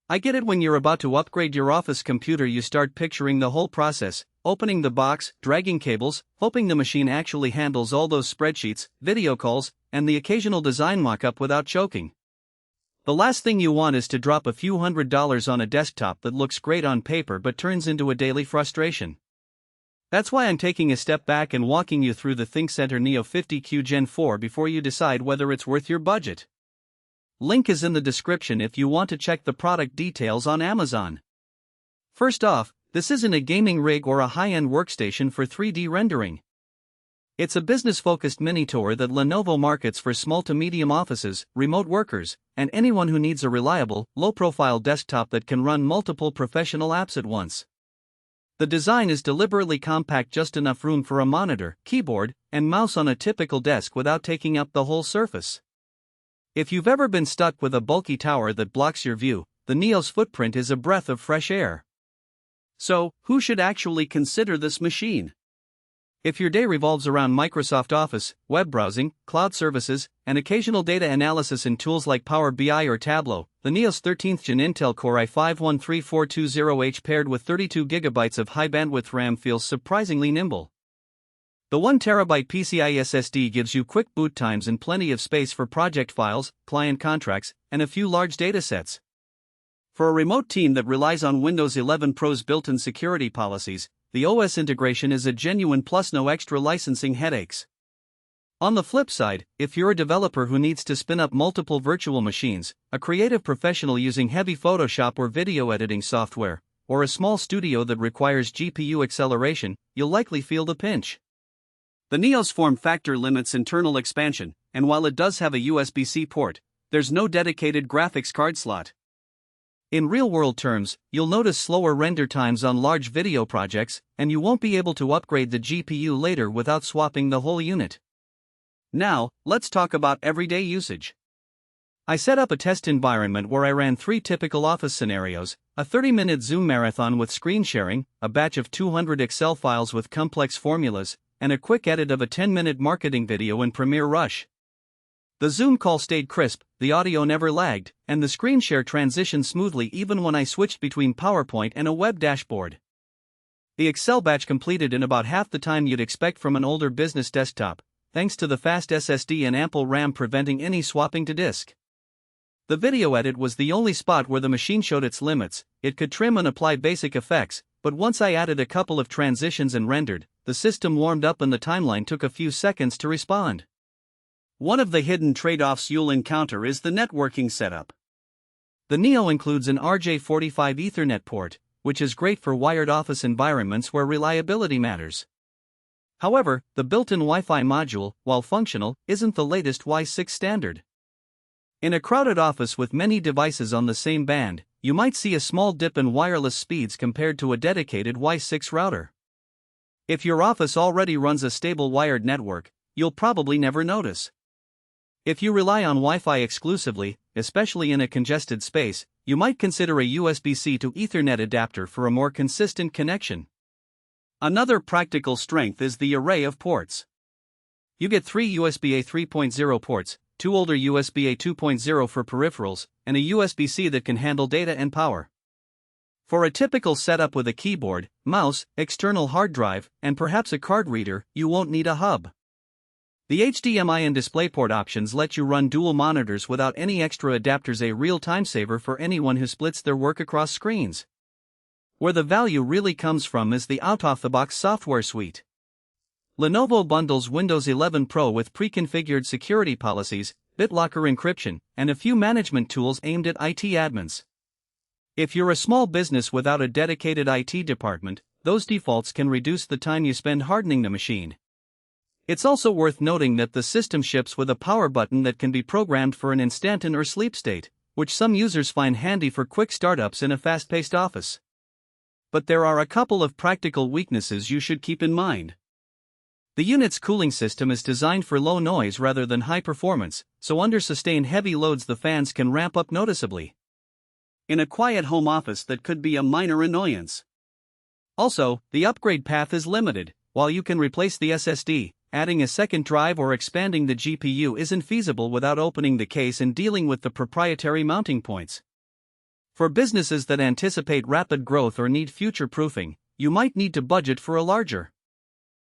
I get it. When you're about to upgrade your office computer, you start picturing the whole process, opening the box, dragging cables, hoping the machine actually handles all those spreadsheets, video calls, and the occasional design mock-up without choking. The last thing you want is to drop a few $100s on a desktop that looks great on paper but turns into a daily frustration. That's why I'm taking a step back and walking you through the ThinkCentre Neo 50Q Gen 4 before you decide whether it's worth your budget. Link is in the description if you want to check the product details on Amazon. First off, this isn't a gaming rig or a high-end workstation for 3D rendering. It's a business-focused mini-tour that Lenovo markets for small to medium offices, remote workers, and anyone who needs a reliable, low-profile desktop that can run multiple professional apps at once. The design is deliberately compact, just enough room for a monitor, keyboard, and mouse on a typical desk without taking up the whole surface. If you've ever been stuck with a bulky tower that blocks your view, the Neo's footprint is a breath of fresh air. So, who should actually consider this machine? If your day revolves around Microsoft Office, web browsing, cloud services, and occasional data analysis in tools like Power BI or Tableau, the Neo's 13th Gen Intel Core i5-13420H paired with 32GB of high-bandwidth RAM feels surprisingly nimble. The 1TB PCIe SSD gives you quick boot times and plenty of space for project files, client contracts, and a few large datasets. For a remote team that relies on Windows 11 Pro's built-in security policies, the OS integration is a genuine plus, no extra licensing headaches. On the flip side, if you're a developer who needs to spin up multiple virtual machines, a creative professional using heavy Photoshop or video editing software, or a small studio that requires GPU acceleration, you'll likely feel the pinch. The Neo's form factor limits internal expansion, and while it does have a USB-C port, there's no dedicated graphics card slot. In real-world terms, you'll notice slower render times on large video projects, and you won't be able to upgrade the GPU later without swapping the whole unit. Now, let's talk about everyday usage. I set up a test environment where I ran 3 typical office scenarios: a 30-minute Zoom marathon with screen sharing, a batch of 200 Excel files with complex formulas, and a quick edit of a 10-minute marketing video in Premiere Rush. The Zoom call stayed crisp, the audio never lagged, and the screen share transitioned smoothly even when I switched between PowerPoint and a web dashboard. The Excel batch completed in about half the time you'd expect from an older business desktop, thanks to the fast SSD and ample RAM preventing any swapping to disk. The video edit was the only spot where the machine showed its limits. It could trim and apply basic effects, but once I added a couple of transitions and rendered, the system warmed up and the timeline took a few seconds to respond. One of the hidden trade-offs you'll encounter is the networking setup. The Neo includes an RJ45 Ethernet port, which is great for wired office environments where reliability matters. However, the built-in Wi-Fi module, while functional, isn't the latest Wi-6 standard. In a crowded office with many devices on the same band, you might see a small dip in wireless speeds compared to a dedicated Wi-6 router. If your office already runs a stable wired network, you'll probably never notice. If you rely on Wi-Fi exclusively, especially in a congested space, you might consider a USB-C to Ethernet adapter for a more consistent connection. Another practical strength is the array of ports. You get 3 USB-A 3.0 ports, 2 older USB-A 2.0 for peripherals, and a USB-C that can handle data and power. For a typical setup with a keyboard, mouse, external hard drive, and perhaps a card reader, you won't need a hub. The HDMI and DisplayPort options let you run dual monitors without any extra adapters, a real time saver for anyone who splits their work across screens. Where the value really comes from is the out-of-the-box software suite. Lenovo bundles Windows 11 Pro with pre-configured security policies, BitLocker encryption, and a few management tools aimed at IT admins. If you're a small business without a dedicated IT department, those defaults can reduce the time you spend hardening the machine. It's also worth noting that the system ships with a power button that can be programmed for an instanton or sleep state, which some users find handy for quick startups in a fast-paced office. But there are a couple of practical weaknesses you should keep in mind. The unit's cooling system is designed for low noise rather than high performance, so under sustained heavy loads the fans can ramp up noticeably. In a quiet home office, that could be a minor annoyance. Also, the upgrade path is limited. While you can replace the SSD, adding a second drive or expanding the GPU isn't feasible without opening the case and dealing with the proprietary mounting points. For businesses that anticipate rapid growth or need future proofing, you might need to budget for a larger